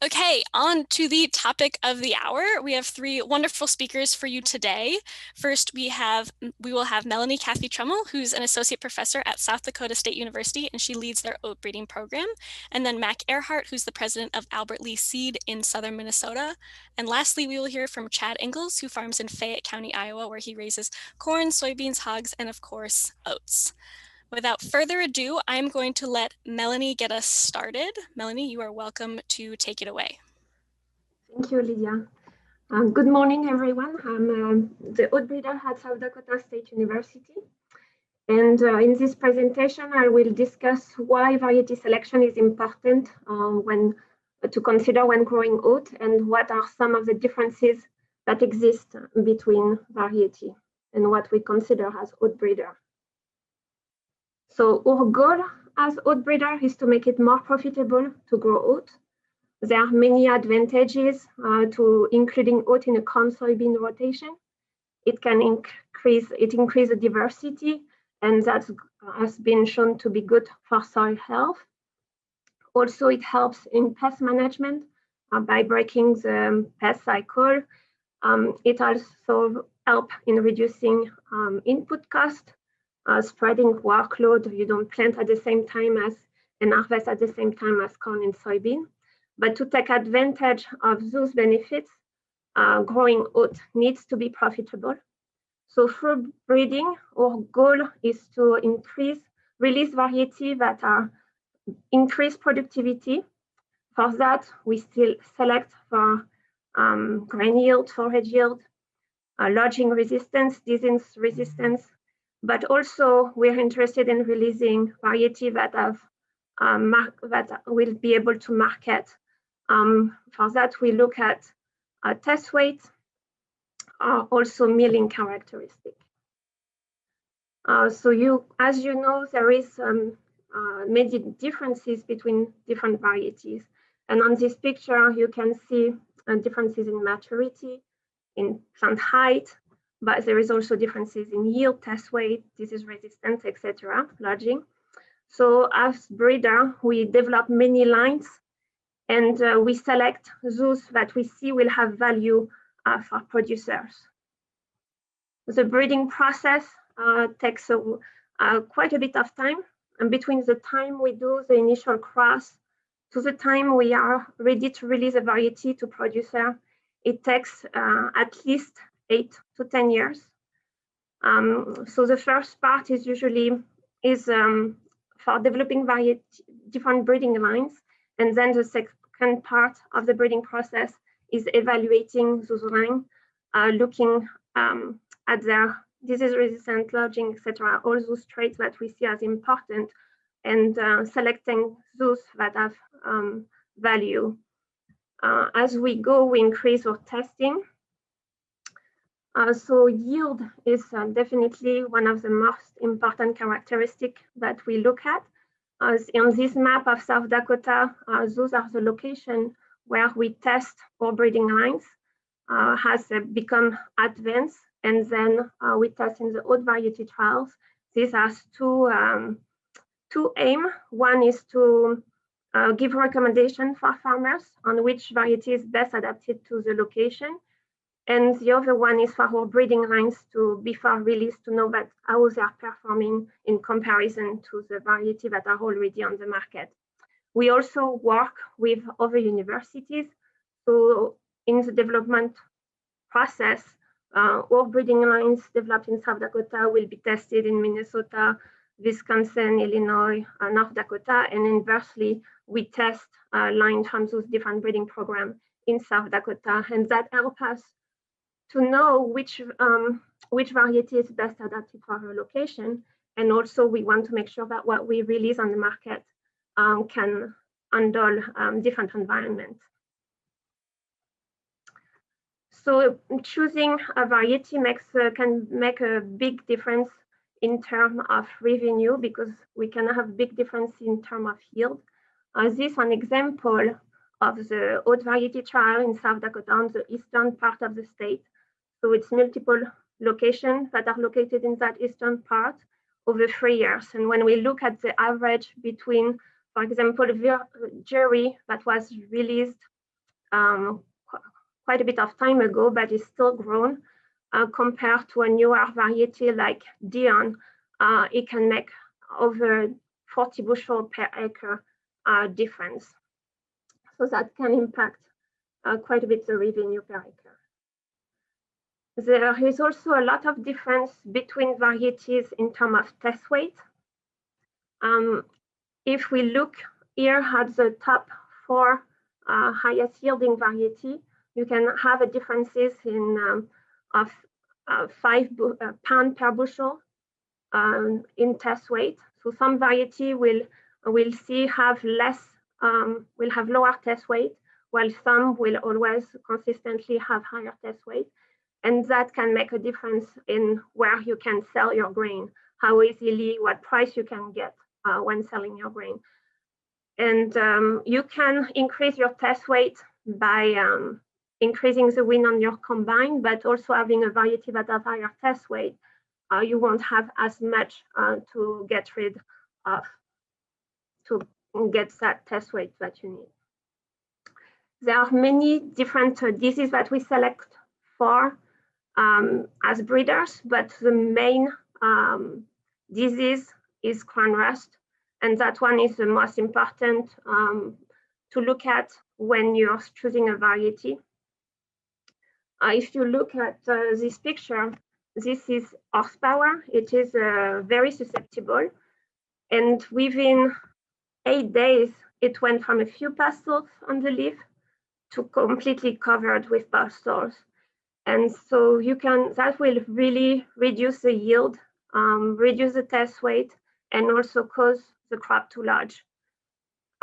Okay, on to the topic of the hour. We have three wonderful speakers for you today. First, we will have Melanie Caffe, who's an associate professor at South Dakota State University, and she leads their oat breeding program. And then Mac Ehrhardt, who's the president of Albert Lea Seed in southern Minnesota. And lastly, we will hear from Chad Ingels, who farms in Fayette County, Iowa, where he raises corn, soybeans, hogs, and of course, oats. Without further ado, I'm going to let Melanie get us started. Melanie, you are welcome to take it away. Thank you, Lydia. Good morning, everyone. I'm the oat breeder at South Dakota State University. And in this presentation, I will discuss why variety selection is important to consider when growing oat, and what are some of the differences that exist between variety and what we consider as oat breeder. So our goal as oat breeder is to make it more profitable to grow oat. There are many advantages to including oat in a corn-soybean rotation. It increase the diversity, and that has been shown to be good for soil health. Also, it helps in pest management by breaking the pest cycle. It also helps in reducing input cost, spreading workload. You don't plant at the same time as and harvest at the same time as corn and soybean. But to take advantage of those benefits, growing oat needs to be profitable. So through breeding, our goal is to release variety that increase productivity. For that, we still select for grain yield, forage yield, lodging resistance, disease resistance, but also we're interested in releasing variety that that will be able to market. For that, we look at test weight, also milling characteristic. As you know, there is many differences between different varieties. And on this picture, you can see differences in maturity, in plant height, but there is also differences in yield, test weight, disease resistance, etc., lodging. So as breeder, we develop many lines, and we select those that we see will have value for producers. The breeding process takes quite a bit of time, and between the time we do the initial cross to the time we are ready to release a variety to producer, it takes at least 8 to 10 years. So the first part is usually for developing different breeding lines, and then the second part of the breeding process is evaluating those lines, looking at their disease resistant, lodging, etc., all those traits that we see as important, and selecting those that have value. As we go, we increase our testing. So yield is definitely one of the most important characteristics that we look at. On this map of South Dakota, those are the locations where we test our breeding lines, has become advanced, and then we test in the oat variety trials. This has two aims. One is to give recommendation for farmers on which variety is best adapted to the location. And the other one is for our breeding lines to, before release, to know that how they are performing in comparison to the variety that are already on the market. We also work with other universities. So in the development process, all breeding lines developed in South Dakota will be tested in Minnesota, Wisconsin, Illinois, North Dakota, and inversely, we test lines from those different breeding programs in South Dakota, and that helps us to know which variety is best adapted for our location. And also we want to make sure that what we release on the market can handle different environments. So choosing a variety can make a big difference in terms of revenue, because we can have big difference in terms of yield. This is an example of the oat variety trial in South Dakota, on the eastern part of the state. So it's multiple locations that are located in that eastern part over 3 years. And when we look at the average between, for example, Jerry that was released quite a bit of time ago, but is still grown. Compared to a newer variety like Dion, it can make over 40 bushel per acre difference. So that can impact quite a bit the revenue per acre. There is also a lot of difference between varieties in terms of test weight. If we look here at the top 4 highest yielding variety, you can have a differences in of 5 pounds per bushel in test weight. So some variety will see have less, will have lower test weight, while some will always consistently have higher test weight. And that can make a difference in where you can sell your grain, how easily, what price you can get when selling your grain. And you can increase your test weight by increasing the wind on your combine, but also having a variety that have higher test weight, you won't have as much to get rid of, to get that test weight that you need. There are many different diseases that we select for as breeders, but the main disease is crown rust, and that one is the most important to look at when you're choosing a variety. If you look at this picture, this is horsepower. It is very susceptible, and within 8 days, it went from a few pastels on the leaf to completely covered with pastels. And so you can, that will really reduce the yield, reduce the test weight, and also cause the crop too large.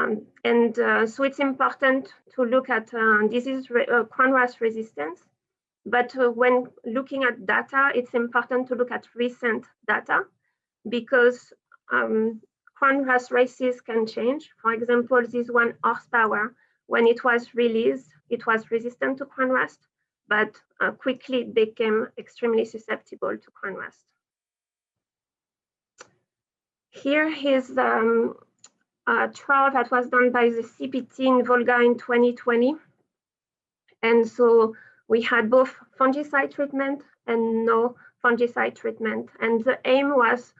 So it's important to look at disease crown rust resistance. But when looking at data, it's important to look at recent data because crown rust races can change. For example, this one horsepower, when it was released, it was resistant to crown rust, but quickly became extremely susceptible to crown rust. Here is a trial that was done by the CPT in Volga in 2020. And so we had both fungicide treatment and no fungicide treatment. And the aim was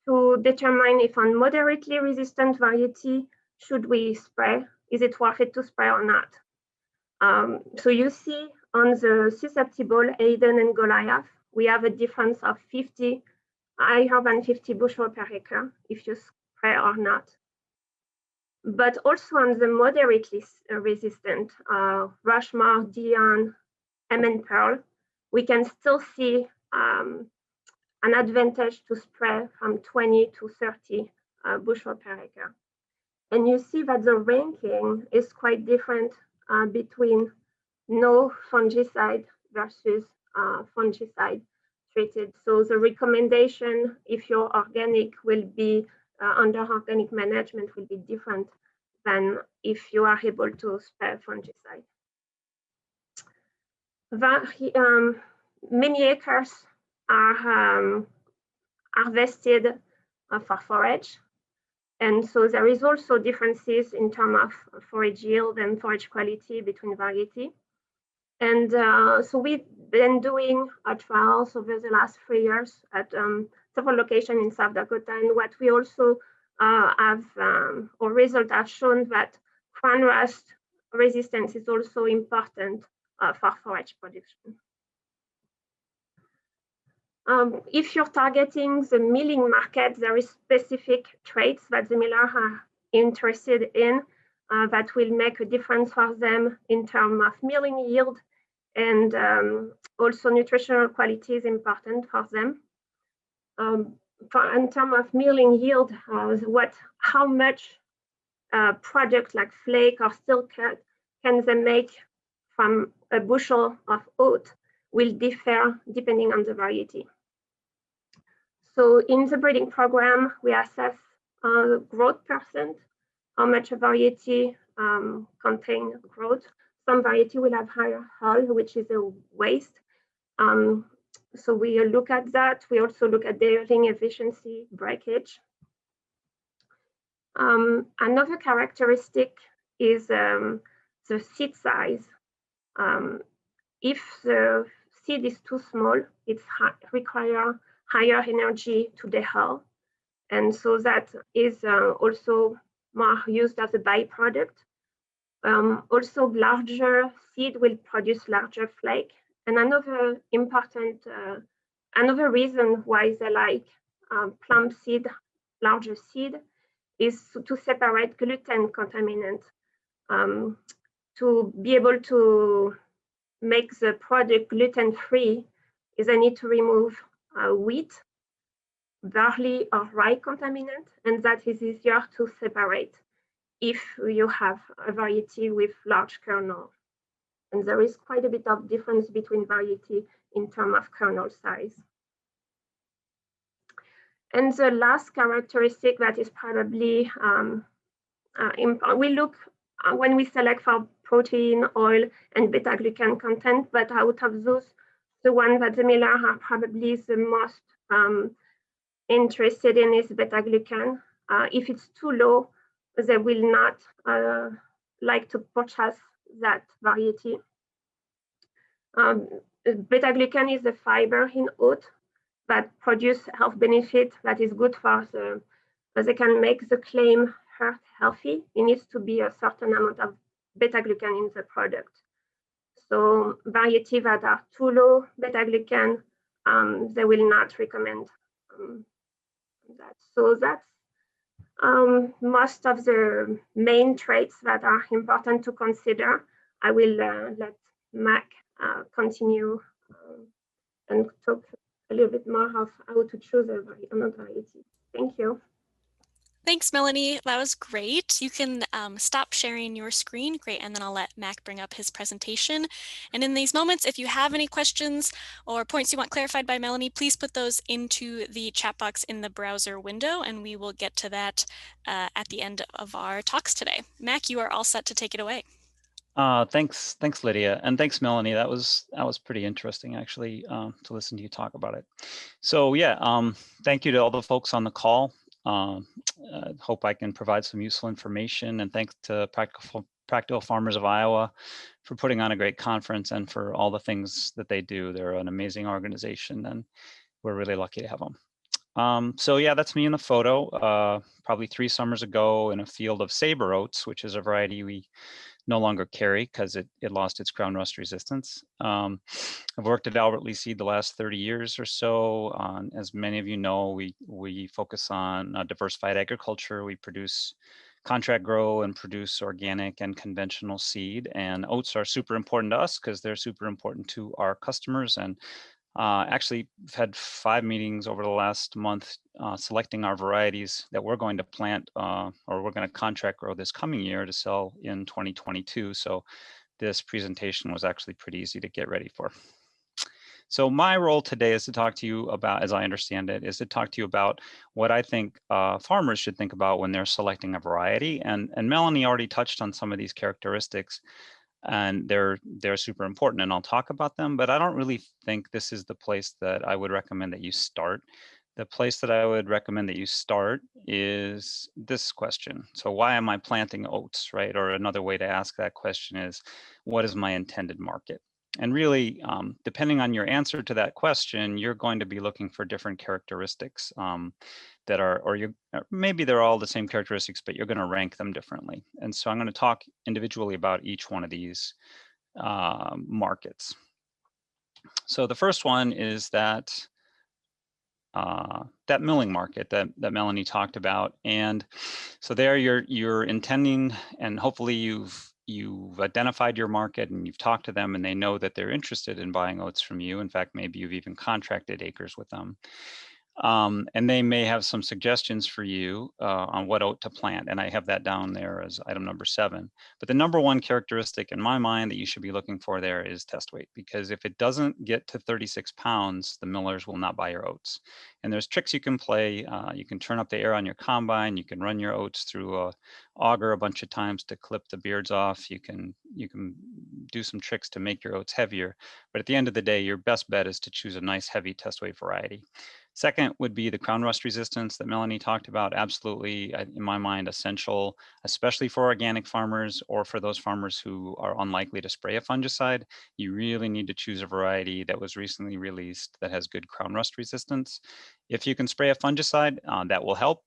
to determine if on moderately resistant variety, should we spray? Is it worth it to spray or not? So you see on the susceptible Hayden and Goliath, we have a difference of 50, higher than 50 bushel per acre if you spray or not. But also on the moderately resistant Rushmore, Dion, and Pearl, we can still see an advantage to spray from 20 to 30 bushel per acre. And you see that the ranking is quite different between no fungicide versus fungicide treated. So the recommendation, if you're organic, will be under organic management will be different than if you are able to spray fungicide. Many acres are harvested for forage. And so there is also differences in terms of forage yield and forage quality between variety. And so we've been doing trials over the last 3 years at several locations in South Dakota. And what we also have, or results have shown that crown rust resistance is also important for forage production. If you're targeting the milling market, there is specific traits that the millers are interested in that will make a difference for them in terms of milling yield, and also nutritional quality is important for them. In terms of milling yield, how much product like flake or steel cut can they make from a bushel of oat will differ depending on the variety. So in the breeding program, we assess growth percent, how much a variety contains growth. Some variety will have higher hull, which is a waste. So we look at that. We also look at yielding efficiency, breakage. Another characteristic is the seed size. If the seed is too small, it requires higher energy to dehull. And so that is also more used as a byproduct. Also, larger seed will produce larger flake. And another important, another reason why they like plum seed, larger seed, is to separate gluten contaminant. To be able to make the product gluten-free, is I need to remove wheat, barley, or rye contaminant, and that is easier to separate if you have a variety with large kernel. And there is quite a bit of difference between variety in terms of kernel size. And the last characteristic that is probably we look when we select for protein, oil, and beta-glucan content, but out of those, the one that the miller are probably the most interested in is beta-glucan. If it's too low, they will not like to purchase that variety. Beta-glucan is a fiber in oat that produce health benefit that is good for the, they can make the claim heart healthy. It needs to be a certain amount of beta-glucan in the product. So variety that are too low beta-glucan, they will not recommend that. So that's most of the main traits that are important to consider. I will let Mac continue and talk a little bit more of how to choose another variety. Thank you. Thanks, Melanie. That was great. You can stop sharing your screen. Great. And then I'll let Mac bring up his presentation. And in these moments, if you have any questions or points you want clarified by Melanie, please put those into the chat box in the browser window, and we will get to that at the end of our talks today. Mac, you are all set to take it away. Thanks, Lydia, and thanks, Melanie. That was pretty interesting, actually, to listen to you talk about it. So yeah, thank you to all the folks on the call. Hope I can provide some useful information, and thanks to Practical Farmers of Iowa for putting on a great conference and for all the things that they do. They're an amazing organization, and we're really lucky to have them. So yeah, that's me in the photo, probably 3 summers ago in a field of saber oats, which is a variety we no longer carry because it lost its ground rust resistance. I've worked at Albert Lea Seed the last 30 years or so. As many of you know, we focus on diversified agriculture. We produce contract grow and produce organic and conventional seed. And oats are super important to us because they're super important to our customers. And actually, we've had 5 meetings over the last month selecting our varieties that we're going to plant or we're going to contract grow this coming year to sell in 2022. So this presentation was actually pretty easy to get ready for. So my role today is to talk to you about, as I understand it, is to talk to you about what I think farmers should think about when they're selecting a variety. And Melanie already touched on some of these characteristics, and they're super important, and I'll talk about them, but I don't really think this is the place that I would recommend that you start. The place that I would recommend that you start is this question. So why am I planting oats, right? Or another way to ask that question is, what is my intended market? And really, depending on your answer to that question, you're going to be looking for different characteristics that are, or maybe they're all the same characteristics, but you're going to rank them differently. And so I'm going to talk individually about each one of these markets. So the first one is that that milling market that Melanie talked about. And so there you're intending, and hopefully you've identified your market and you've talked to them and they know that they're interested in buying oats from you. In fact, maybe you've even contracted acres with them. And they may have some suggestions for you on what oat to plant. And I have that down there as item number 7. But the number 1 characteristic in my mind that you should be looking for there is test weight, because if it doesn't get to 36 pounds, the millers will not buy your oats. And there's tricks you can play. You can turn up the air on your combine. You can run your oats through a auger a bunch of times to clip the beards off. You can do some tricks to make your oats heavier. But at the end of the day, your best bet is to choose a nice heavy test weight variety. Second would be the crown rust resistance that Melanie talked about. Absolutely, in my mind, essential, especially for organic farmers or for those farmers who are unlikely to spray a fungicide. You really need to choose a variety that was recently released that has good crown rust resistance. If you can spray a fungicide, that will help.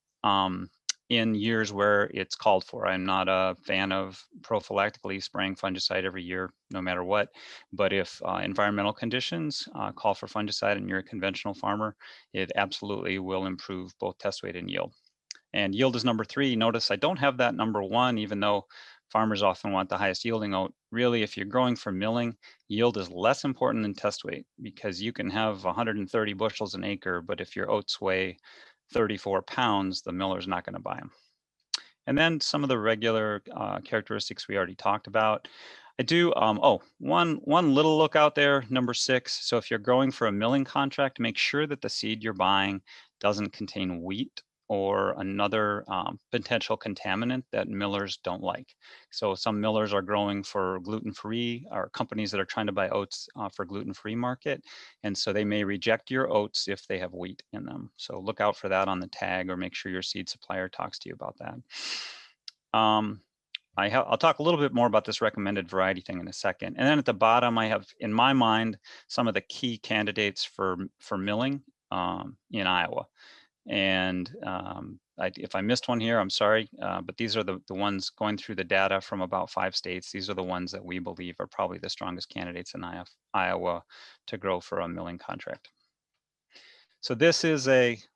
In years where it's called for. I'm not a fan of prophylactically spraying fungicide every year, no matter what. But if environmental conditions call for fungicide and you're a conventional farmer, it absolutely will improve both test weight and yield. And yield is number 3. Notice I don't have that number 1, even though farmers often want the highest yielding oat. Really, if you're growing for milling, yield is less important than test weight, because you can have 130 bushels an acre, but if your oats weigh 34 pounds, the miller's not going to buy them. And then some of the regular characteristics we already talked about. I do, one little look out there, number 6. So if you're growing for a milling contract, make sure that the seed you're buying doesn't contain wheat or another potential contaminant that millers don't like. So some millers are growing for gluten-free, or companies that are trying to buy oats for gluten-free market. And so they may reject your oats if they have wheat in them. So look out for that on the tag, or make sure your seed supplier talks to you about that. I'll talk a little bit more about this recommended variety thing in a second. And then at the bottom, I have, in my mind, some of the key candidates for milling in Iowa. And if I missed one here, I'm sorry, but these are the ones going through the data from about 5 states. These are the ones that we believe are probably the strongest candidates in Iowa to grow for a milling contract. So this is this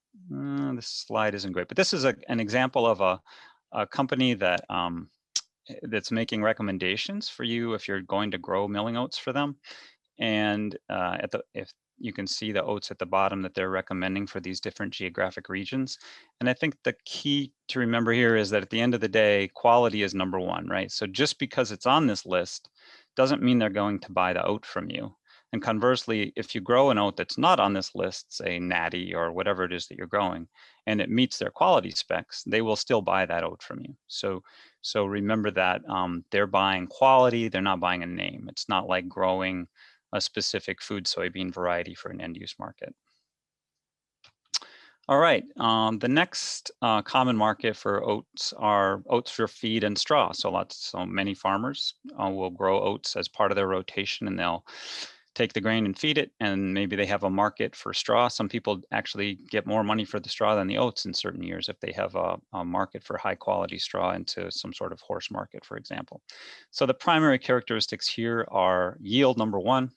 slide isn't great, but this is an example of a company that that's making recommendations for you if you're going to grow milling oats for them. And if you can see the oats at the bottom that they're recommending for these different geographic regions. And I think the key to remember here is that at the end of the day, quality is number 1, right? So just because it's on this list doesn't mean they're going to buy the oat from you. And conversely, if you grow an oat that's not on this list, say Natty or whatever it is that you're growing, and it meets their quality specs, they will still buy that oat from you. So remember that they're buying quality, they're not buying a name. It's not like growing a specific food soybean variety for an end use market. All right, the next common market for oats are oats for feed and straw. So many farmers will grow oats as part of their rotation, and they'll take the grain and feed it, and maybe they have a market for straw. Some people actually get more money for the straw than the oats in certain years if they have a market for high quality straw into some sort of horse market, for example. So the primary characteristics here are yield, number 1.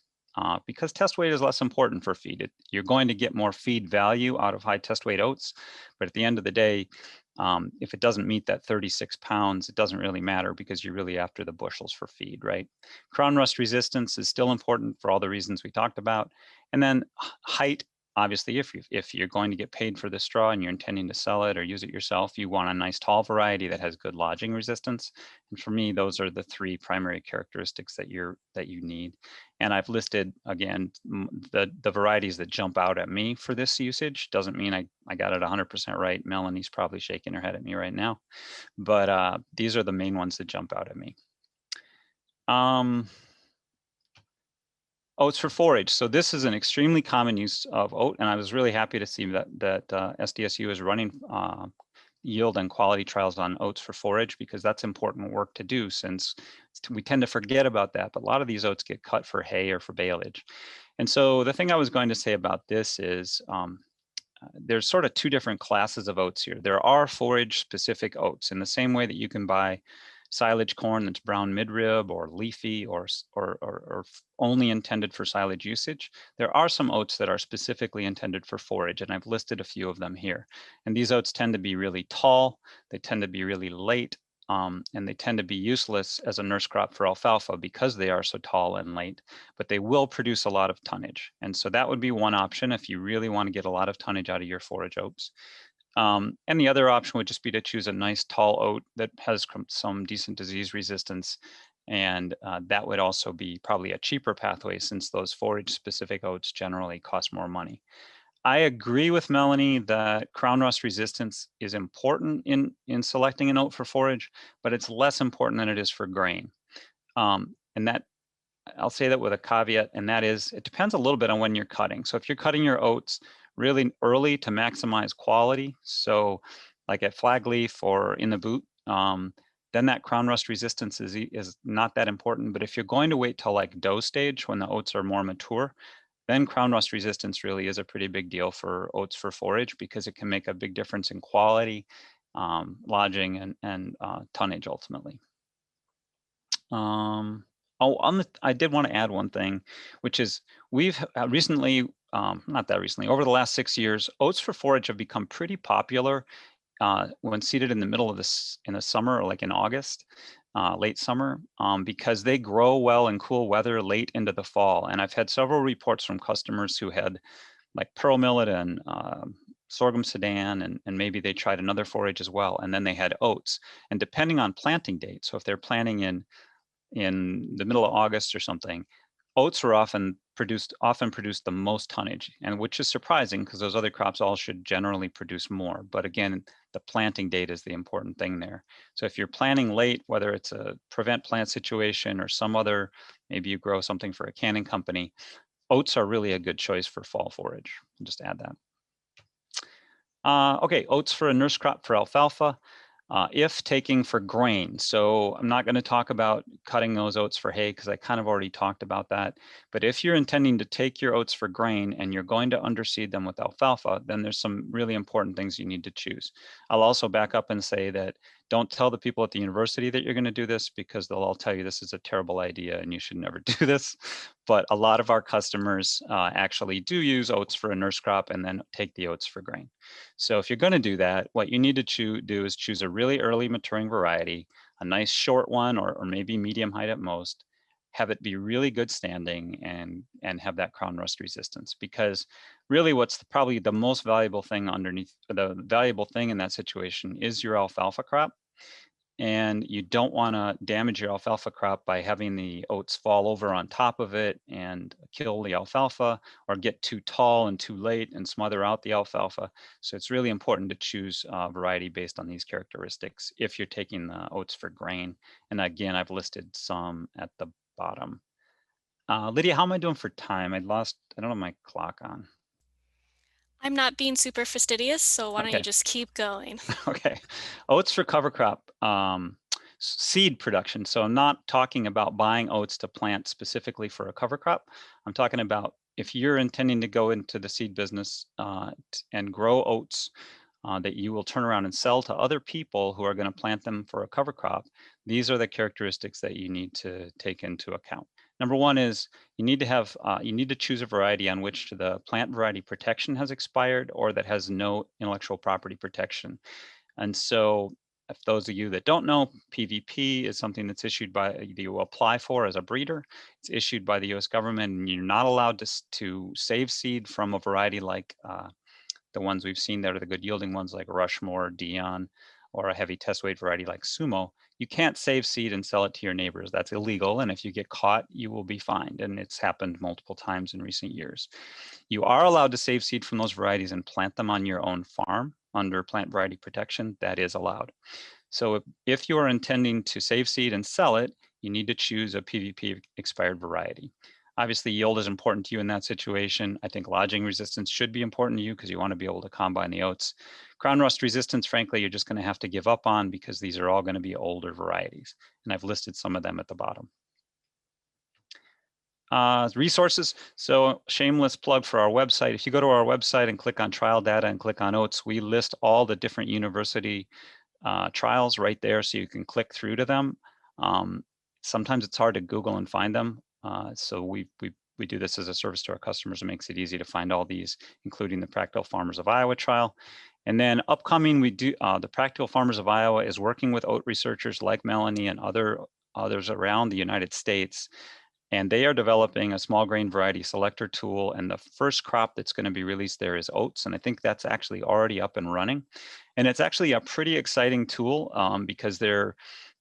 Because test weight is less important for feed. You're going to get more feed value out of high test weight oats, but at the end of the day, if it doesn't meet that 36 pounds, it doesn't really matter, because you're really after the bushels for feed, right? Crown rust resistance is still important for all the reasons we talked about. And then height, obviously, if you're going to get paid for the straw and you're intending to sell it or use it yourself, you want a nice tall variety that has good lodging resistance. And for me, those are the 3 primary characteristics that you need. And I've listed, again, the varieties that jump out at me for this usage. Doesn't mean I got it 100% right. Melanie's probably shaking her head at me right now. But these are the main ones that jump out at me. Oats for forage. So this is an extremely common use of oat, and I was really happy to see that SDSU is running yield and quality trials on oats for forage, because that's important work to do, since we tend to forget about that. But a lot of these oats get cut for hay or for baleage. And so the thing I was going to say about this is there's sort of 2 different classes of oats here. There are forage specific oats, in the same way that you can buy silage corn that's brown midrib or leafy or only intended for silage usage. There are some oats that are specifically intended for forage, and I've listed a few of them here. And these oats tend to be really tall, they tend to be really late, and they tend to be useless as a nurse crop for alfalfa because they are so tall and late, but they will produce a lot of tonnage. And so that would be one option if you really want to get a lot of tonnage out of your forage oats. And the other option would just be to choose a nice tall oat that has some decent disease resistance. And that would also be probably a cheaper pathway, since those forage specific oats generally cost more money. I agree with Melanie that crown rust resistance is important in selecting an oat for forage, but it's less important than it is for grain. And that, I'll say that with a caveat, and that is, it depends a little bit on when you're cutting. So if you're cutting your oats really early to maximize quality. So like at flag leaf or in the boot, then that crown rust resistance is not that important. But if you're going to wait till like dough stage when the oats are more mature, then crown rust resistance really is a pretty big deal for oats for forage, because it can make a big difference in quality, lodging, and tonnage ultimately. I did want to add one thing, which is we've recently, not that recently, over the last 6 years, oats for forage have become pretty popular when seeded in the middle of in the summer, or like in August, late summer, because they grow well in cool weather late into the fall. And I've had several reports from customers who had like pearl millet and sorghum sudan, and maybe they tried another forage as well, and then they had oats. And depending on planting date, so if they're planting in the middle of August or something, oats are often produced the most tonnage, and which is surprising because those other crops all should generally produce more. But again, the planting date is the important thing there. So if you're planting late, whether it's a prevent plant situation or some other, maybe you grow something for a canning company, oats are really a good choice for fall forage. I'll just add that. Okay, oats for a nurse crop for alfalfa. If taking for grain. So I'm not going to talk about cutting those oats for hay because I kind of already talked about that. But if you're intending to take your oats for grain and you're going to underseed them with alfalfa, then there's some really important things you need to choose. I'll also back up and say that don't tell the people at the university that you're going to do this, because they'll all tell you this is a terrible idea and you should never do this. But a lot of our customers actually do use oats for a nurse crop and then take the oats for grain. So if you're going to do that, what you need to do is choose a really early maturing variety, a nice short one, or maybe medium height at most. Have it be really good standing and have that crown rust resistance, because really what's probably the most valuable thing in that situation is your alfalfa crop. And you don't want to damage your alfalfa crop by having the oats fall over on top of it and kill the alfalfa, or get too tall and too late and smother out the alfalfa. So it's really important to choose a variety based on these characteristics if you're taking the oats for grain. And again, I've listed some at the bottom. Lydia, how am I doing for time? I don't have my clock on. I'm not being super fastidious, so why don't you Okay. just keep going? Okay. Oats for cover crop. Seed production. So I'm not talking about buying oats to plant specifically for a cover crop. I'm talking about if you're intending to go into the seed business and grow oats that you will turn around and sell to other people who are going to plant them for a cover crop, these are the characteristics that you need to take into account. Number one is you need to choose a variety on which the plant variety protection has expired or that has no intellectual property protection. And so if those of you that don't know, PVP is something that's issued by, you apply for as a breeder. It's issued by the US government, and you're not allowed to save seed from a variety like the ones we've seen that are the good yielding ones like Rushmore, Dion, or a heavy test weight variety like Sumo. You can't save seed and sell it to your neighbors. That's illegal. And if you get caught, you will be fined. And it's happened multiple times in recent years. You are allowed to save seed from those varieties and plant them on your own farm under plant variety protection. That is allowed. So if you are intending to save seed and sell it, you need to choose a PVP expired variety. Obviously, yield is important to you in that situation. I think lodging resistance should be important to you because you want to be able to combine the oats. Crown rust resistance, frankly, you're just going to have to give up on because these are all going to be older varieties. And I've listed some of them at the bottom. Resources. So shameless plug for our website. If you go to our website and click on trial data and click on oats, we list all the different university trials right there, so you can click through to them. Sometimes it's hard to Google and find them. So we do this as a service to our customers. It makes it easy to find all these, including the Practical Farmers of Iowa trial. And then upcoming, we do the Practical Farmers of Iowa is working with oat researchers like Melanie and others around the United States. And they are developing a small grain variety selector tool. And the first crop that's going to be released there is oats. And I think that's actually already up and running. And it's actually a pretty exciting tool because they're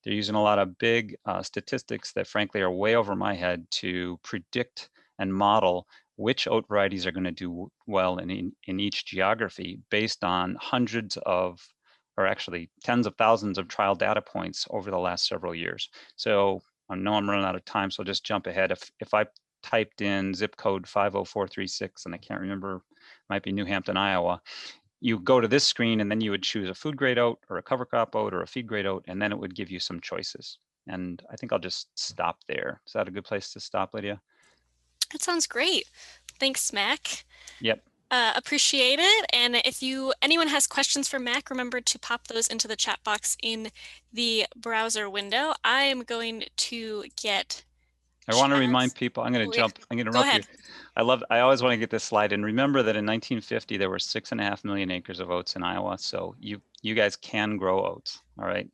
using a lot of big statistics that frankly are way over my head to predict and model which oat varieties are going to do well in each geography based on hundreds of, or actually tens of thousands of trial data points over the last several years. So I know I'm running out of time, so I'll just jump ahead. If I typed in zip code 50436, and I can't remember might be New Hampton, Iowa, you go to this screen and then you would choose a food grade oat or a cover crop oat or a feed grade oat, and then it would give you some choices. And I think I'll just stop there. Is that a good place to stop, Lydia? That sounds great. Thanks, Mac. Yep. Appreciate it. And if anyone has questions for Mac, remember to pop those into the chat box in the browser window. I am going to get I want to remind people, I'm going to Go interrupt you. ahead. I always want to get this slide. And remember that in 1950, there were 6.5 million acres of oats in Iowa. So you guys can grow oats, all right?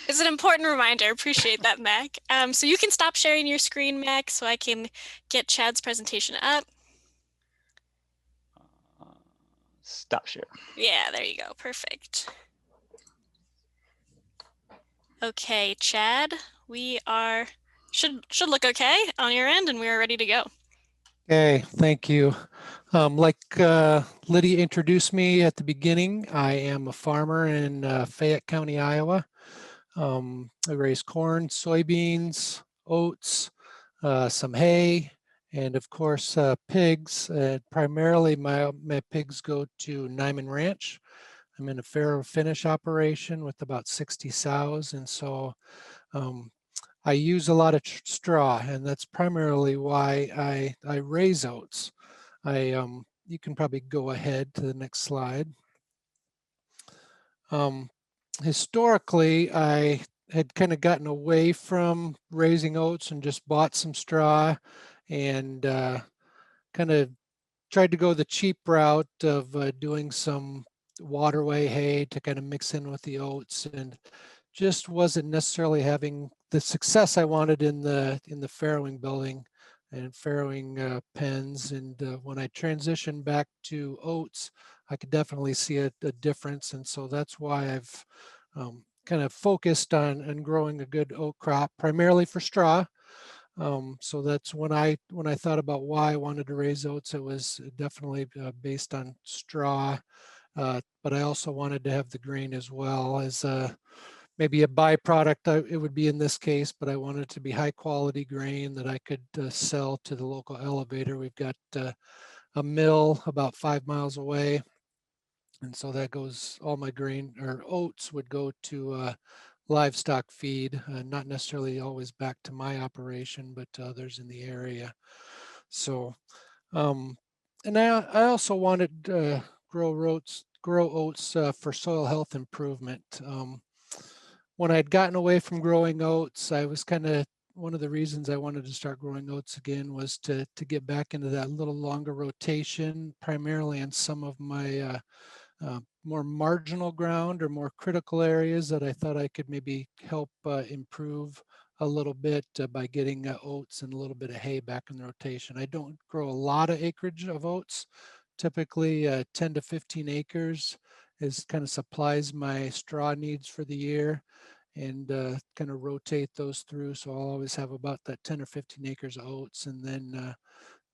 It's an important reminder. Appreciate that, Mac. So you can stop sharing your screen, Mac, so I can get Chad's presentation up. Stop share. Yeah, there you go. Perfect. Okay, Chad, we are should look okay on your end, and we are ready to go. Okay, thank you. Like Lydia introduced me at the beginning, I am a farmer in Fayette County, Iowa. I raise corn, soybeans, oats, some hay, and of course pigs. Primarily my pigs go to Nyman Ranch. I'm in a farrow finish operation with about 60 sows, and so I use a lot of straw, and that's primarily why I raise oats. You can probably go ahead to the next slide. Historically, I had kind of gotten away from raising oats and just bought some straw and kind of tried to go the cheap route of doing some waterway hay to kind of mix in with the oats, and just wasn't necessarily having the success I wanted in the farrowing building and farrowing pens. And when I transitioned back to oats, I could definitely see a difference. And so that's why I've kind of focused on growing a good oat crop, primarily for straw. So that's when I thought about why I wanted to raise oats, it was definitely based on straw. But I also wanted to have the grain as well as maybe a byproduct. It would be in this case, but I wanted it to be high quality grain that I could sell to the local elevator. We've got a mill about 5 miles away. And so that goes, all my grain or oats would go to livestock feed, not necessarily always back to my operation, but to others in the area. So, and I also wanted to grow oats for soil health improvement. When I'd gotten away from growing oats, I was kind of, one of the reasons I wanted to start growing oats again was to get back into that little longer rotation, primarily in some of my more marginal ground or more critical areas that I thought I could maybe help improve a little bit by getting oats and a little bit of hay back in the rotation. I don't grow a lot of acreage of oats. Typically 10 to 15 acres is kind of supplies my straw needs for the year, and kind of rotate those through. So I'll always have about that 10 or 15 acres of oats, and then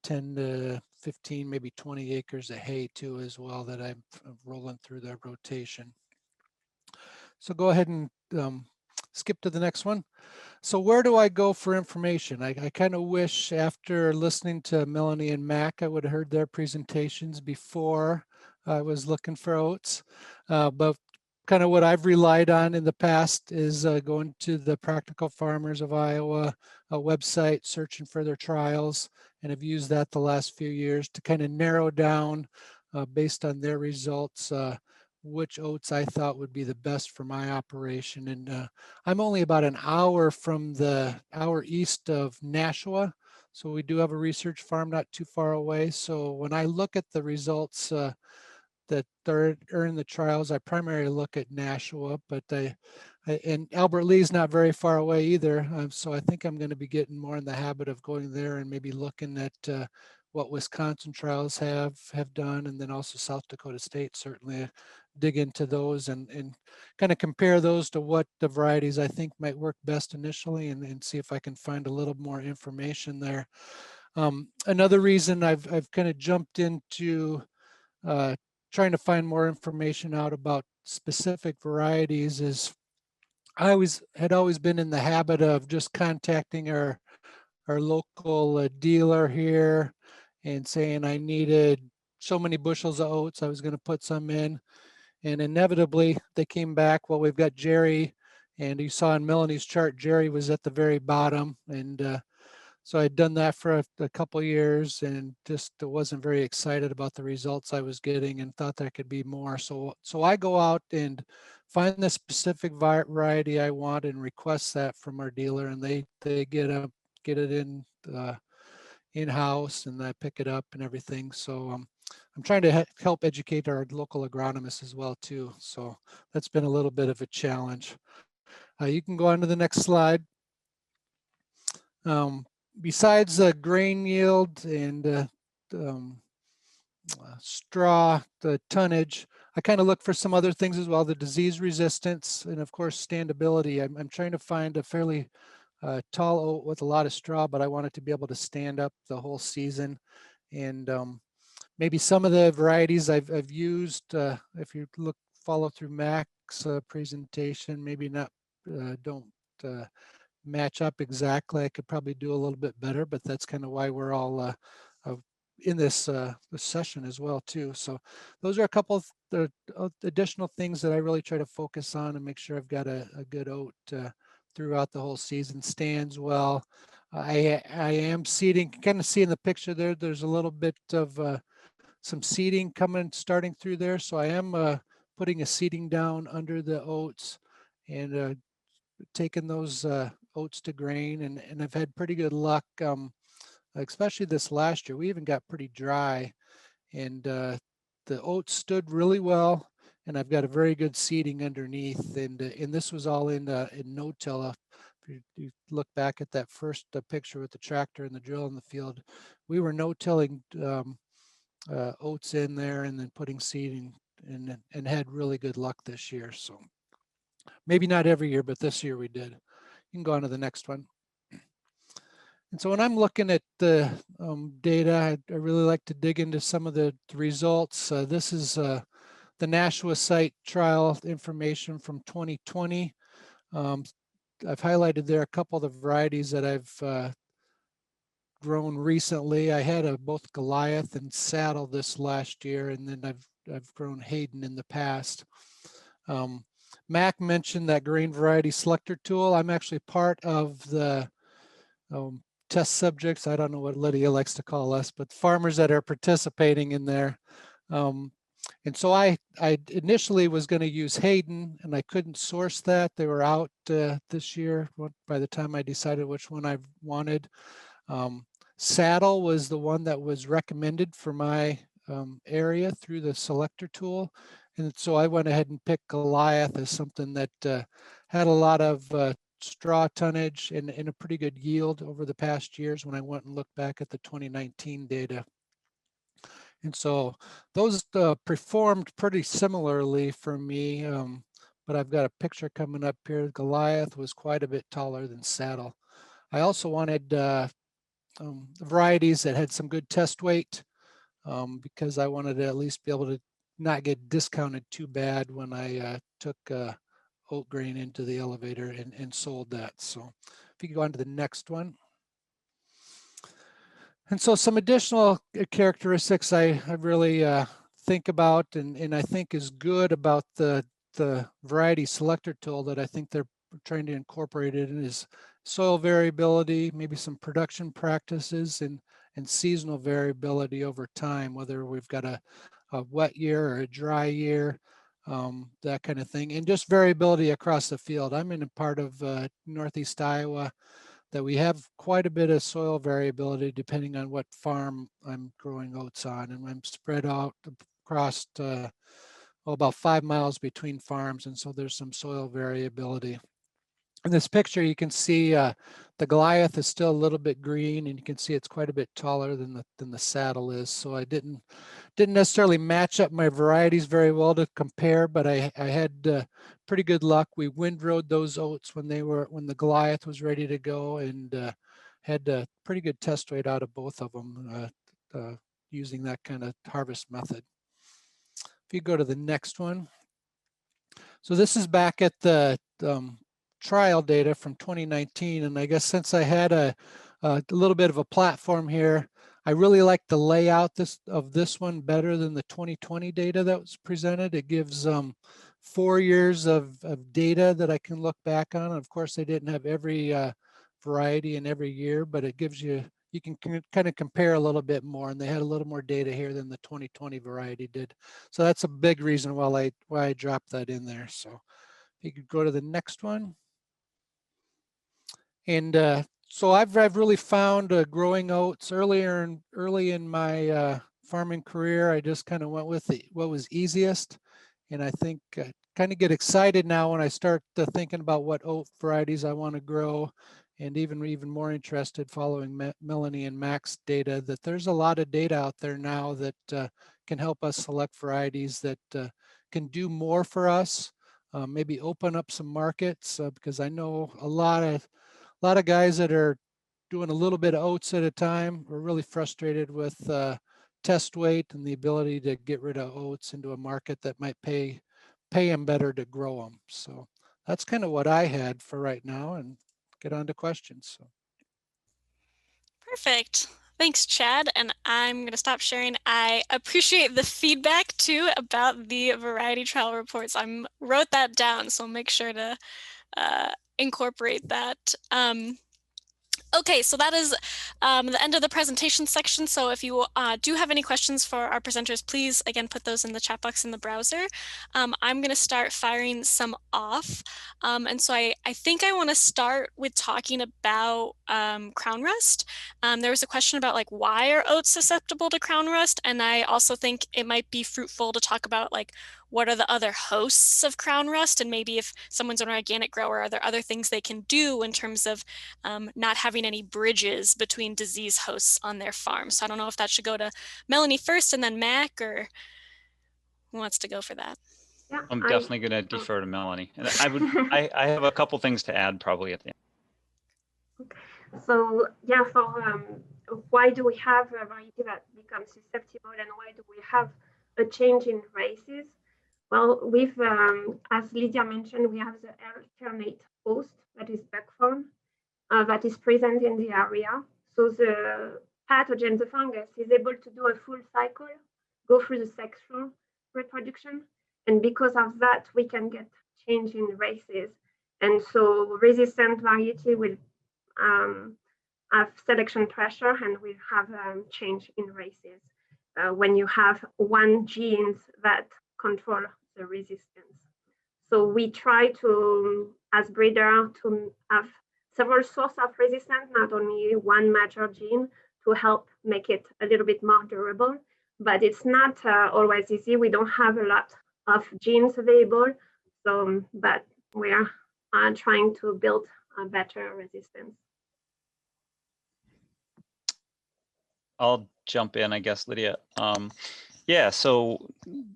10 to 15, maybe 20 acres of hay too as well that I'm rolling through that rotation. So go ahead and skip to the next one. So where do I go for information? I kind of wish after listening to Melanie and Mac, I would have heard their presentations before I was looking for oats. But kind of what I've relied on in the past is going to the Practical Farmers of Iowa website, searching for their trials, and have used that the last few years to kind of narrow down based on their results which oats I thought would be the best for my operation. And I'm only about an hour from the hour east of Nashua. So we do have a research farm not too far away. So when I look at the results that are in the trials, I primarily look at Nashua, but and Albert Lea is not very far away either. So I think I'm going to be getting more in the habit of going there and maybe looking at what Wisconsin trials have done, and then also South Dakota State, certainly dig into those and kind of compare those to what the varieties I think might work best initially, and see if I can find a little more information there. Another reason I've kind of jumped into trying to find more information out about specific varieties is I had always been in the habit of just contacting our local dealer here and saying I needed so many bushels of oats. I was going to put some in, and inevitably they came back. Well, we've got Jerry, and you saw in Melanie's chart, Jerry was at the very bottom, and so I'd done that for a couple of years and just wasn't very excited about the results I was getting and thought there could be more. So I go out and find the specific variety I want and request that from our dealer, and they get it in in-house, and I pick it up and everything. So I'm trying to help educate our local agronomists as well too. So that's been a little bit of a challenge. You can go on to the next slide. Besides the grain yield and straw, the tonnage, I kind of look for some other things as well, the disease resistance, and of course standability. I'm trying to find a fairly tall oat with a lot of straw, but I want it to be able to stand up the whole season. And maybe some of the varieties I've used, if you follow through Mac's presentation, maybe not don't match up exactly. I could probably do a little bit better, but that's kind of why we're all in this session as well too. So those are a couple of the additional things that I really try to focus on and make sure I've got a good oat throughout the whole season. Stands well. I am seeding, kind of see in the picture there, there's a little bit of some seeding starting through there. So I am putting a seeding down under the oats and taking those oats to grain, and I've had pretty good luck, especially this last year. We even got pretty dry, and the oats stood really well, and I've got a very good seeding underneath, and this was all in no-till. If you look back at that first picture with the tractor and the drill in the field, we were no-tilling oats in there and then putting seeding, and had really good luck this year. So maybe not every year, but this year we did. You can go on to the next one. And so when I'm looking at the data, I really like to dig into some of the results. This is the Nashua site trial information from 2020. I've highlighted there a couple of the varieties that I've grown recently. I had both Goliath and Saddle this last year, and then I've grown Hayden in the past. Mac mentioned that grain variety selector tool. I'm actually part of the test subjects. I don't know what Lydia likes to call us, but farmers that are participating in there. And so I initially was going to use Hayden, and I couldn't source that. They were out this year by the time I decided which one I wanted. Saddle was the one that was recommended for my area through the selector tool. And so I went ahead and picked Goliath as something that had a lot of straw tonnage and a pretty good yield over the past years when I went and looked back at the 2019 data. And so those performed pretty similarly for me, but I've got a picture coming up here. Goliath was quite a bit taller than Saddle. I also wanted varieties that had some good test weight because I wanted to at least be able to not get discounted too bad when I took oat grain into the elevator and sold that. So if you could go on to the next one. And so some additional characteristics I really think about and I think is good about the variety selector tool that I think they're trying to incorporate it in is soil variability, maybe some production practices and seasonal variability over time, whether we've got a wet year or a dry year, that kind of thing, and just variability across the field. I'm in a part of Northeast Iowa that we have quite a bit of soil variability depending on what farm I'm growing oats on, and I'm spread out across about 5 miles between farms, and so there's some soil variability. In this picture, you can see the Goliath is still a little bit green, and you can see it's quite a bit taller than the Saddle is. So I didn't necessarily match up my varieties very well to compare, but I had pretty good luck. We windrowed those oats when the Goliath was ready to go, and had a pretty good test weight out of both of them using that kind of harvest method. If you go to the next one. So this is back at the trial data from 2019, and I guess since I had a little bit of a platform here, I really like the layout of this one better than the 2020 data that was presented. It gives 4 years of data that I can look back on. And of course, they didn't have every variety in every year, but it gives you can kind of compare a little bit more, and they had a little more data here than the 2020 variety did. So that's a big reason why I dropped that in there. So if you could go to the next one. And so I've really found growing oats early in my farming career. I just kind of went with what was easiest, and I think I kind of get excited now when I start thinking about what oat varieties I want to grow, and even more interested following Melanie and Mac's data that there's a lot of data out there now that can help us select varieties that can do more for us, maybe open up some markets because I know a lot of guys that are doing a little bit of oats at a time are really frustrated with test weight and the ability to get rid of oats into a market that might pay them better to grow them. So that's kind of what I had for right now, and get on to questions. So. Perfect. Thanks, Chad. And I'm going to stop sharing. I appreciate the feedback too about the variety trial reports. I wrote that down, so make sure to incorporate that. Okay, so that is the end of the presentation section. So if you do have any questions for our presenters, please, again, put those in the chat box in the browser. I'm going to start firing some off. And so I think I want to start with talking about crown rust. There was a question about like, why are oats susceptible to crown rust? And I also think it might be fruitful to talk about like, what are the other hosts of crown rust? And maybe if someone's an organic grower, are there other things they can do in terms of not having any bridges between disease hosts on their farm? So I don't know if that should go to Melanie first and then Mac, or who wants to go for that? Yeah, I'm definitely going to defer to Melanie. And I have a couple things to add probably at the end. So yeah, why do we have a variety that becomes susceptible, and why do we have a change in races? Well, as Lydia mentioned, we have the alternate host, that is buckthorn, that is present in the area. So the pathogen, the fungus, is able to do a full cycle, go through the sexual reproduction. And because of that, we can get change in races. And so resistant variety will have selection pressure and will have change in races when you have one genes that control the resistance. So we try to, as breeder, to have several sources of resistance, not only one major gene, to help make it a little bit more durable. But it's not always easy. We don't have a lot of genes available, so but we're trying to build a better resistance. I'll jump in, I guess, Lydia. Yeah, so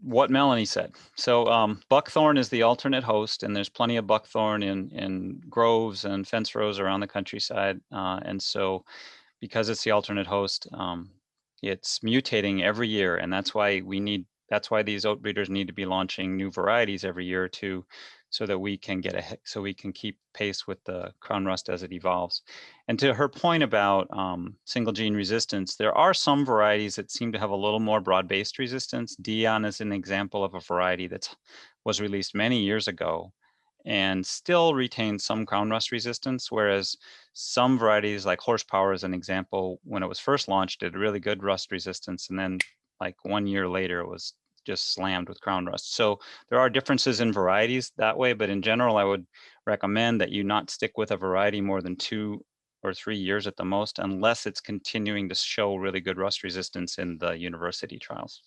what Melanie said. So buckthorn is the alternate host, and there's plenty of buckthorn in groves and fence rows around the countryside. And so because it's the alternate host, it's mutating every year, and that's why these oat breeders need to be launching new varieties every year or two, so that we can so we can keep pace with the crown rust as it evolves. And to her point about single gene resistance, there are some varieties that seem to have a little more broad-based resistance. Dion is an example of a variety that was released many years ago and still retains some crown rust resistance, whereas some varieties like Horsepower, as an example, when it was first launched, did really good rust resistance, and then like 1 year later it was just slammed with crown rust. So there are differences in varieties that way, but in general, I would recommend that you not stick with a variety more than 2 or 3 years at the most, unless it's continuing to show really good rust resistance in the university trials.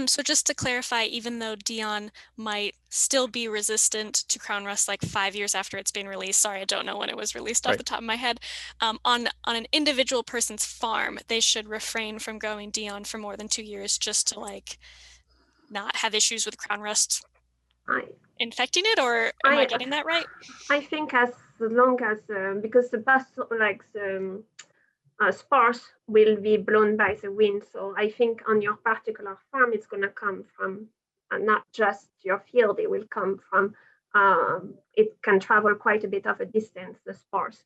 So just to clarify, even though Dion might still be resistant to crown rust like 5 years after it's been released, sorry, I don't know when it was released off the top of my head, on an individual person's farm, they should refrain from growing Dion for more than 2 years just to like not have issues with crown rust infecting it, or am I getting that right? I think as long as, because the bust, like the spores will be blown by the wind. So I think on your particular farm, it's going to come from not just your field, it will come from, it can travel quite a bit of a distance, the spores.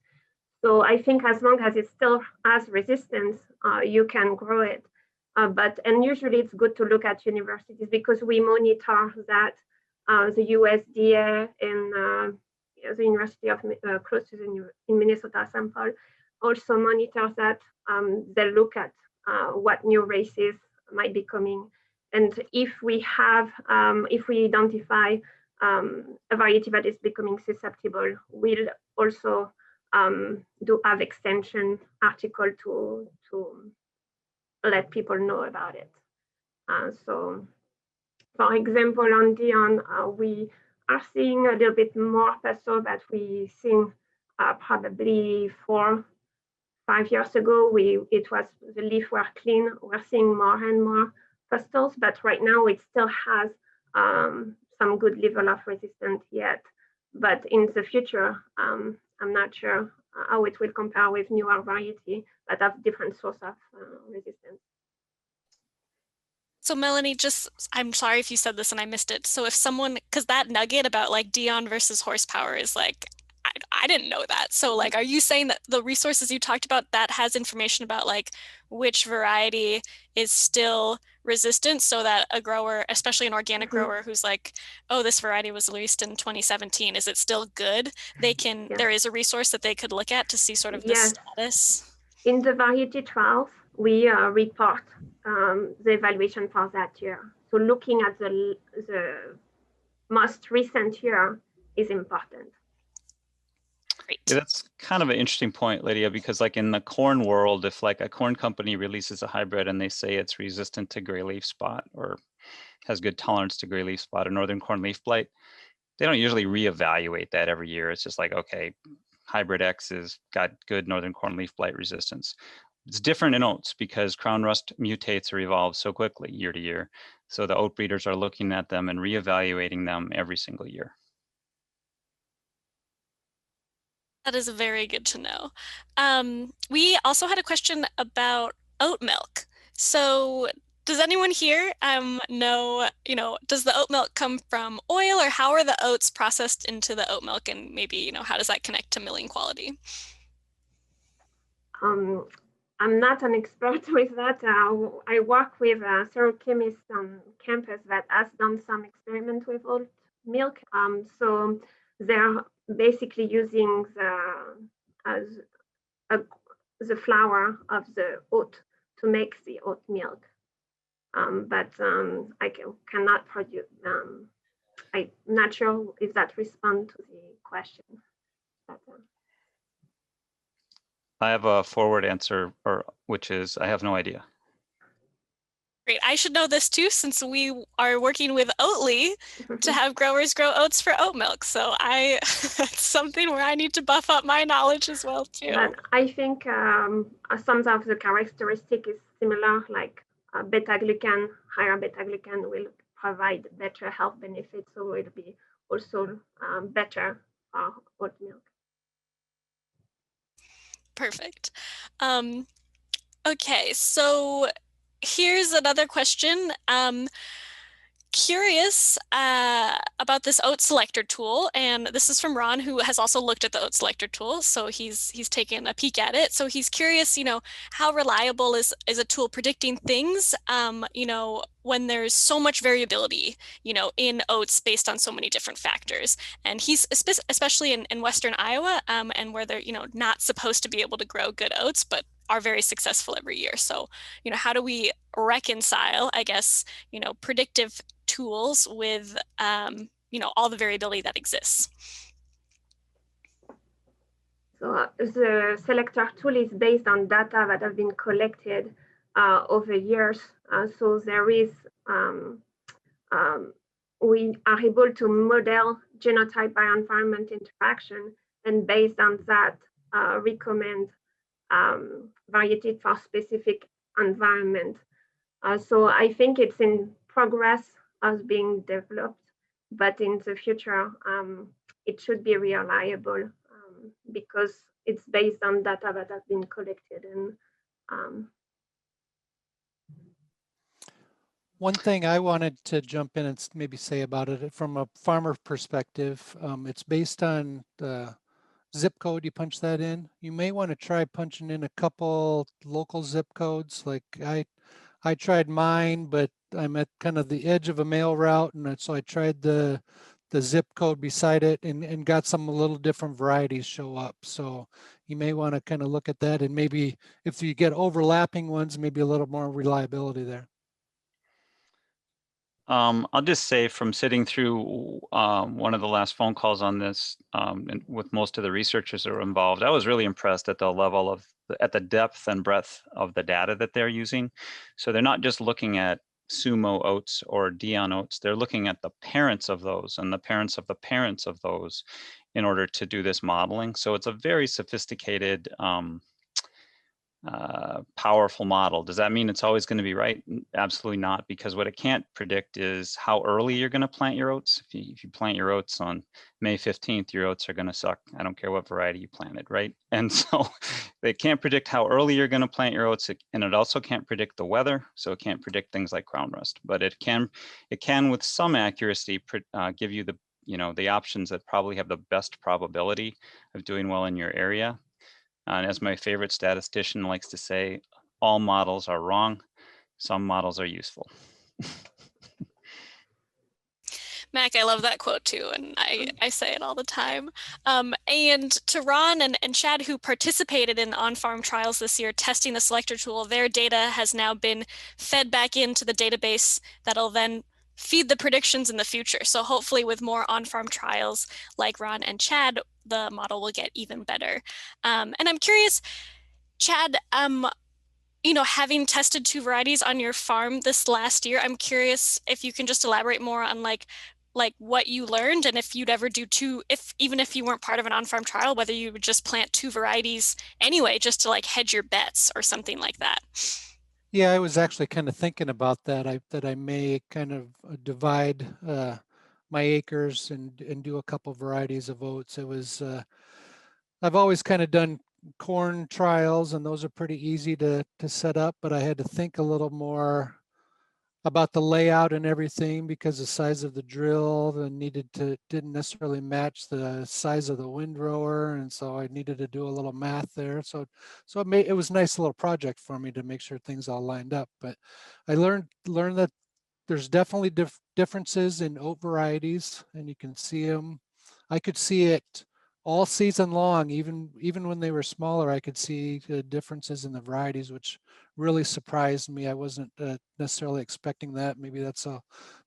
So I think as long as it still has resistance, you can grow it. And usually it's good to look at universities because we monitor that. The USDA and the University of close to in Minnesota sample also monitors that. They look at what new races might be coming, and if we identify a variety that is becoming susceptible, we'll also do have extension article to let people know about it. So, for example, on Dion, we are seeing a little bit more pesto that we seen probably 4-5 years ago. The leaf were clean. We're seeing more and more pestles, but right now it still has some good level of resistance yet. But in the future, I'm not sure how it will compare with newer variety that have different source of resistance. So Melanie, I'm sorry if you said this and I missed it. So if someone, because that nugget about like dion versus horsepower is like, I didn't know that. So like, are you saying that the resources you talked about, that has information about like which variety is still resistant so that a grower, especially an organic grower who's like, oh, this variety was released in 2017, is it still good? There is a resource that they could look at to see sort of the status. In the variety trials, we report the evaluation for that year. So looking at the most recent year is important. Great. Yeah, that's kind of an interesting point, Lydia, because like in the corn world, if like a corn company releases a hybrid and they say it's resistant to gray leaf spot or has good tolerance to gray leaf spot or northern corn leaf blight, they don't usually reevaluate that every year. It's just like, okay, hybrid X has got good northern corn leaf blight resistance. It's different in oats because crown rust mutates or evolves so quickly year to year. So the oat breeders are looking at them and reevaluating them every single year. That is very good to know. We also had a question about oat milk. So does anyone here know, does the oat milk come from oil, or how are the oats processed into the oat milk, and maybe, how does that connect to milling quality? I'm not an expert with that. I work with a soil chemist on campus that has done some experiment with oat milk. So they're basically using the flour of the oat to make the oat milk. But I cannot produce. I'm not sure if that responds to the question. But, I have a forward answer, which is I have no idea. Great. I should know this too, since we are working with Oat Lea to have growers grow oats for oat milk. So that's something where I need to buff up my knowledge as well too. But I think some of the characteristic is similar, like beta-glucan, higher beta-glucan will provide better health benefits, so it will be also better for oat milk. Perfect. Okay, so here's another question. Curious about this Oat Selector Tool, and this is from Ron, who has also looked at the Oat Selector Tool, so he's taken a peek at it. So he's curious, how reliable is a tool predicting things, when there's so much variability, in oats based on so many different factors. And he's especially in Western Iowa, and where they're, not supposed to be able to grow good oats, but are very successful every year. So, how do we reconcile, I guess, predictive tools with, all the variability that exists? So the selector tool is based on data that have been collected over years. So there is, we are able to model genotype by environment interaction, and based on that, recommend varieties for specific environment. So I think it's in progress as being developed, but in the future, it should be reliable because it's based on data that has been collected. And one thing I wanted to jump in and maybe say about it from a farmer perspective, it's based on the zip code, you punch that in. You may want to try punching in a couple local zip codes. Like I tried mine, but I'm at kind of the edge of a mail route, and so I tried the zip code beside it and got some little different varieties show up. So you may want to kind of look at that, and maybe if you get overlapping ones, maybe a little more reliability there. I'll just say from sitting through one of the last phone calls on this and with most of the researchers that were involved, I was really impressed at the level of, at the depth and breadth of the data that they're using. So they're not just looking at Sumo oats or Dion oats, they're looking at the parents of those and the parents of the parents of those in order to do this modeling. So it's a very sophisticated powerful model. Does that mean it's always going to be right? Absolutely not, because what it can't predict is how early you're going to plant your oats. If you plant your oats on May 15th, your oats are going to suck. I don't care what variety you planted, right? And so they can't predict how early you're going to plant your oats, and it also can't predict the weather, so it can't predict things like crown rust. But it can with some accuracy give you the the options that probably have the best probability of doing well in your area. And as my favorite statistician likes to say, all models are wrong. Some models are useful. Mac, I love that quote too, and I say it all the time. And to Ron and Chad, who participated in on-farm trials this year testing the selector tool, their data has now been fed back into the database that'll then feed the predictions in the future. So hopefully with more on-farm trials like Ron and Chad, the model will get even better. And I'm curious, Chad, having tested 2 varieties on your farm this last year, I'm curious if you can just elaborate more on like what you learned, and if you'd ever do 2, even if you weren't part of an on-farm trial, whether you would just plant 2 varieties anyway, just to like hedge your bets or something like that. Yeah, I was actually kind of thinking about that. I may kind of divide my acres and do a couple varieties of oats. It was I've always kind of done corn trials, and those are pretty easy to set up, but I had to think a little more about the layout and everything because the size of the drill didn't necessarily match the size of the windrower, and so I needed to do a little math there. So it was a nice little project for me to make sure things all lined up. But I learned that there's definitely differences in oat varieties, and you can see them. I could see it all season long, even when they were smaller. I could see differences in the varieties, which really surprised me. I wasn't necessarily expecting that. Maybe that's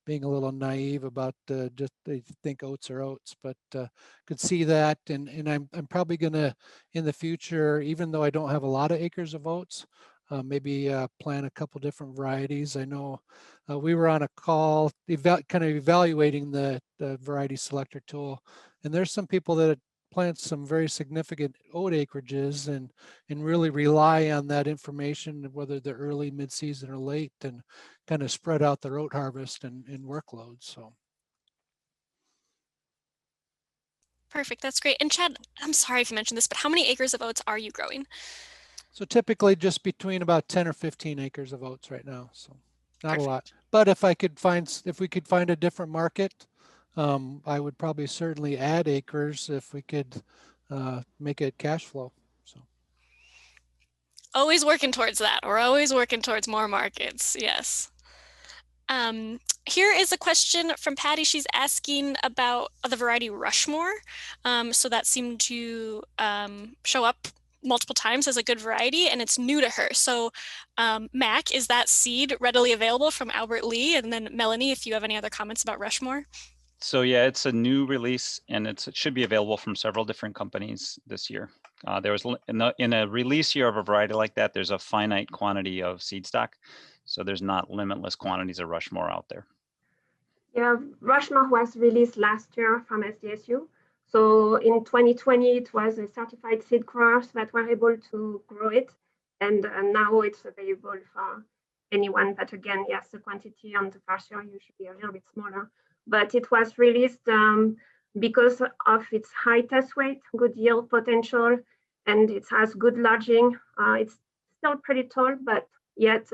being a little naive about just they think oats are oats, but could see that. And I'm probably gonna in the future, even though I don't have a lot of acres of oats, maybe plant a couple different varieties. I know we were on a call kind of evaluating the variety selector tool, and there's some people that plant some very significant oat acreages and really rely on that information, whether they're early, mid-season, or late, and kind of spread out their oat harvest and workloads. So. Perfect, that's great. And Chad, I'm sorry if you mentioned this, but how many acres of oats are you growing? So typically just between about 10 or 15 acres of oats right now. So not Perfect. a lot, but if we could find a different market, I would probably certainly add acres if we could make it cash flow. So Always working towards that. We're always working towards more markets. Yes. Here is a question from Patty. She's asking about the variety Rushmore. So that seemed to show up multiple times as a good variety, and it's new to her. So Mac, is that seed readily available from Albert Lea? And then Melanie, if you have any other comments about Rushmore. So yeah, it's a new release, and it should be available from several different companies this year. There was in a release year of a variety like that, there's a finite quantity of seed stock, so there's not limitless quantities of Rushmore out there. Yeah, Rushmore was released last year from SDSU. So in 2020, it was a certified seed growers that were able to grow it, and now it's available for anyone. But again, yes, the quantity on the first year usually a little bit smaller. But it was released because of its high test weight, good yield potential, and it has good lodging. It's still pretty tall, but yet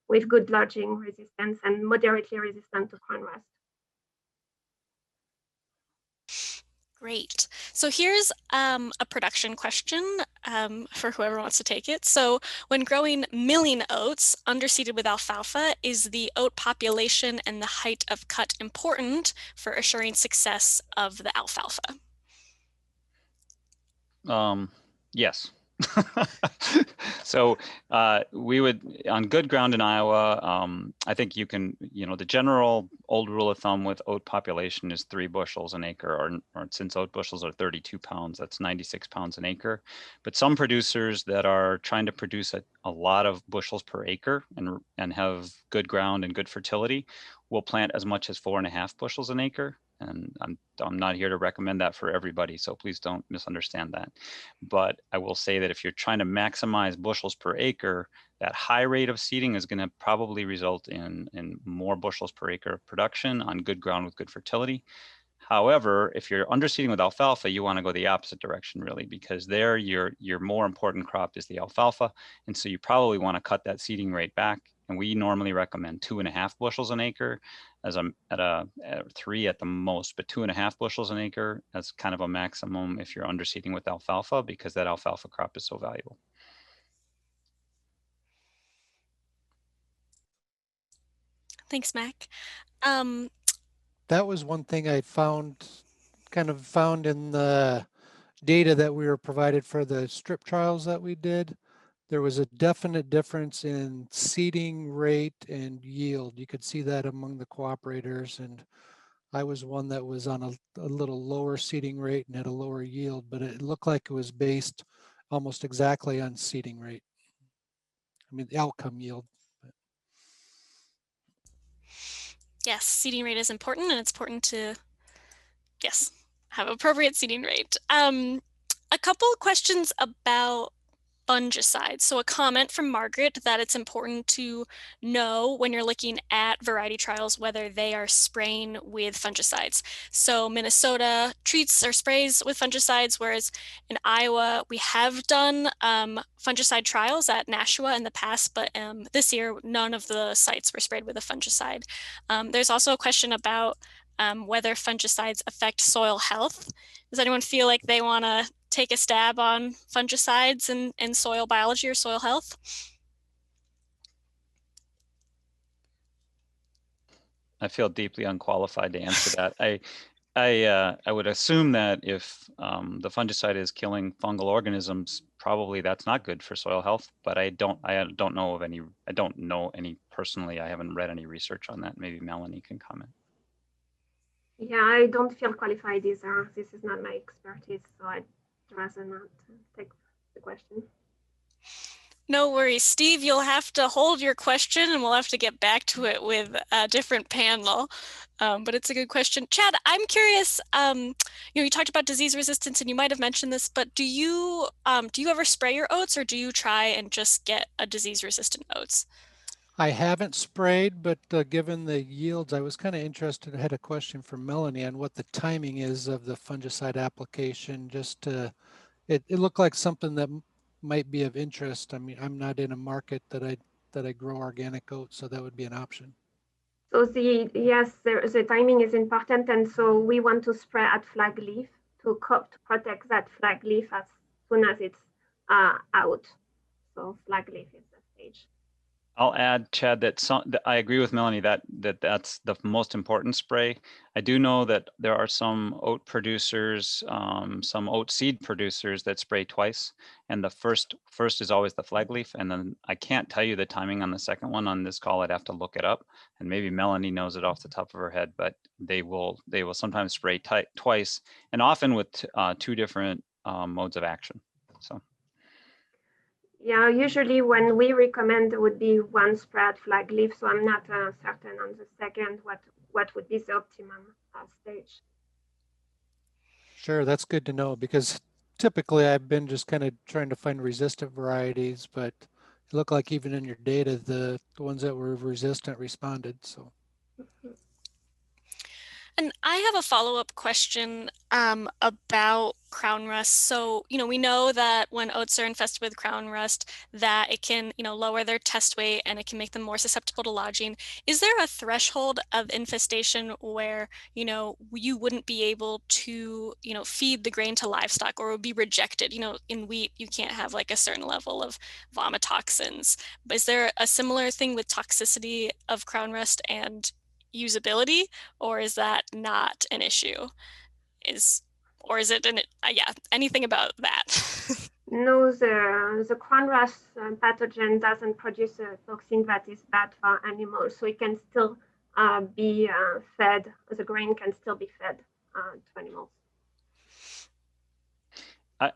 with good lodging resistance and moderately resistant to crown rust. Great. So here's a production question for whoever wants to take it. So when growing milling oats underseeded with alfalfa, is the oat population and the height of cut important for assuring success of the alfalfa? Yes. So we would, on good ground in Iowa, I think you can, the general old rule of thumb with oat population is 3 bushels an acre, or since oat bushels are 32 pounds, that's 96 pounds an acre. But some producers that are trying to produce a lot of bushels per acre and have good ground and good fertility will plant as much as 4.5 bushels an acre. And I'm not here to recommend that for everybody, so please don't misunderstand that. But I will say that if you're trying to maximize bushels per acre, that high rate of seeding is going to probably result in more bushels per acre of production on good ground with good fertility. However, if you're underseeding with alfalfa, you want to go the opposite direction, really, because there your more important crop is the alfalfa. And so you probably want to cut that seeding rate back. And we normally recommend 2.5 bushels an acre as at 3 at the most, but 2.5 bushels an acre as kind of a maximum if you're underseeding with alfalfa, because that alfalfa crop is so valuable. Thanks, Mac. That was one thing I found in the data that we were provided for the strip trials that we did. There was a definite difference in seeding rate and yield. You could see that among the cooperators, and I was one that was on a little lower seeding rate and had a lower yield, but it looked like it was based almost exactly on seeding rate. I mean, the outcome yield. Yes, seeding rate is important, and it's important to, yes, have appropriate seeding rate. A couple of questions about fungicides. So a comment from Margaret that it's important to know when you're looking at variety trials whether they are spraying with fungicides. So Minnesota treats or sprays with fungicides, whereas in Iowa we have done fungicide trials at Nashua in the past, but this year none of the sites were sprayed with a fungicide. There's also a question about whether fungicides affect soil health. Does anyone feel like they want to take a stab on fungicides and soil biology or soil health? I feel deeply unqualified to answer that. I would assume that if the fungicide is killing fungal organisms, probably that's not good for soil health. But I don't know of any. I don't know any personally. I haven't read any research on that. Maybe Melanie can comment. Yeah, I don't feel qualified either. This is not my expertise, so I'd rather not take the question. No worries, Steve. You'll have to hold your question and we'll have to get back to it with a different panel. But it's a good question. Chad, I'm curious, you talked about disease resistance and you might have mentioned this, but do you ever spray your oats or do you try and just get a disease resistant oats? I haven't sprayed, but given the yields, I was kind of interested. I had a question for Melanie on what the timing is of the fungicide application. Just it looked like something that might be of interest. I mean, I'm not in a market that I grow organic oats, so that would be an option. So the timing is important, and so we want to spray at flag leaf to protect that flag leaf as soon as it's out. So flag leaf is the stage. I'll add, Chad, that I agree with Melanie that's the most important spray. I do know that there are some oat producers, some oat seed producers that spray twice, and the first is always the flag leaf, and then I can't tell you the timing on the second one on this call. I'd have to look it up, and maybe Melanie knows it off the top of her head, but they will sometimes spray twice, and often with 2 different modes of action. So. Yeah, usually when we recommend it would be 1 spray at flag leaf, so I'm not certain on the second what would be the optimum stage. Sure, that's good to know because typically I've been just kind of trying to find resistant varieties, but it looked like even in your data, the ones that were resistant responded. So. And I have a follow-up question about crown rust. So, we know that when oats are infested with crown rust, that it can, lower their test weight and it can make them more susceptible to lodging. Is there a threshold of infestation where, you wouldn't be able to, feed the grain to livestock or would be rejected? In wheat, you can't have like a certain level of vomitoxins. But is there a similar thing with toxicity of crown rust and usability? Or is that not an issue? Or is it yeah, anything about that? No, the crown rust pathogen doesn't produce a toxin that is bad for animals, so it can still be fed. The grain can still be fed to animals.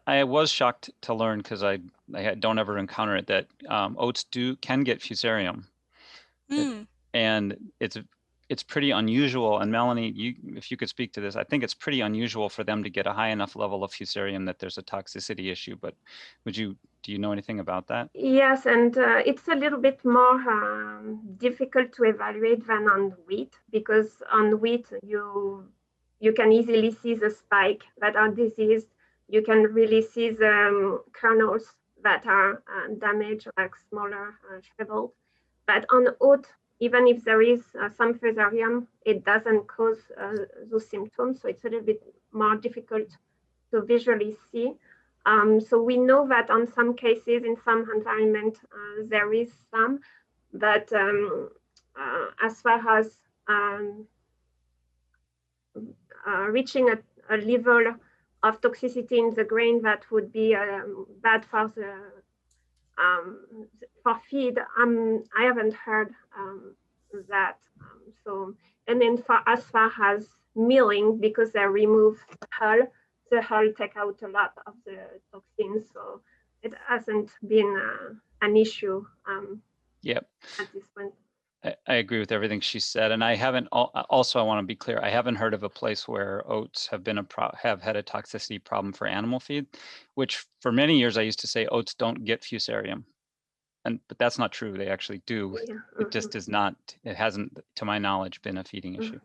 I was shocked to learn, because I don't ever encounter it, that oats can get fusarium. And it's pretty unusual. And Melanie, if you could speak to this, I think it's pretty unusual for them to get a high enough level of fusarium that there's a toxicity issue. But do you know anything about that? Yes, and it's a little bit more difficult to evaluate than on wheat, because on wheat you can easily see the spike that are diseased. You can really see the kernels that are damaged, like smaller, shriveled. But on oat, even if there is some fusarium, it doesn't cause those symptoms. So it's a little bit more difficult to visually see. So we know that on some cases, in some environment, there is some, but as far as reaching a level of toxicity in the grain that would be bad for feed, I haven't heard that. And then as far as milling, because they remove the hull take out a lot of the toxins, so it hasn't been an issue Yep. at this point. I agree with everything she said, and I haven't. Also, I want to be clear. I haven't heard of a place where oats have been have had a toxicity problem for animal feed, which for many years I used to say oats don't get fusarium, but that's not true. They actually do. Yeah. It just is not. It hasn't, to my knowledge, been a feeding issue.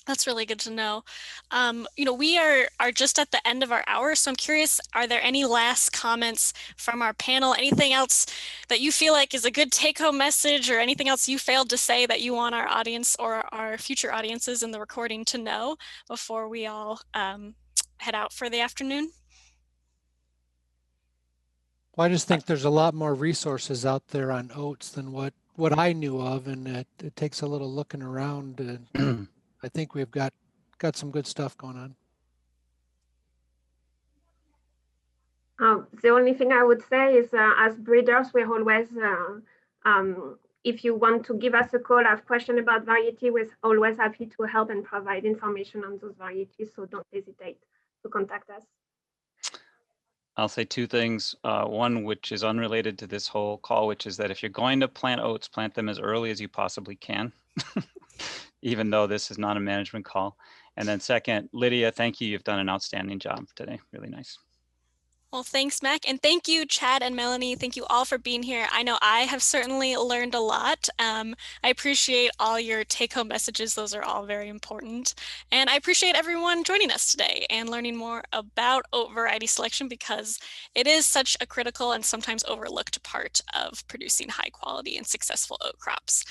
That's really good to know. We are just at the end of our hour, so I'm curious, are there any last comments from our panel? Anything else that you feel like is a good take-home message, or anything else you failed to say that you want our audience or our future audiences in the recording to know before we all head out for the afternoon? Well, I just think there's a lot more resources out there on oats than what I knew of, and it takes a little looking around. I think we've got some good stuff going on. The only thing I would say is, as breeders, we're always, if you want to give us a call, have question about variety, we're always happy to help and provide information on those varieties. So don't hesitate to contact us. I'll say two things. One, which is unrelated to this whole call, which is that if you're going to plant oats, plant them as early as you possibly can, even though this is not a management call. And then second, Lydia, thank you. You've done an outstanding job today. Really nice. Well, thanks, Mac. And thank you, Chad and Melanie. Thank you all for being here. I know I have certainly learned a lot. I appreciate all your take-home messages. Those are all very important. And I appreciate everyone joining us today and learning more about oat variety selection, because it is such a critical and sometimes overlooked part of producing high quality and successful oat crops.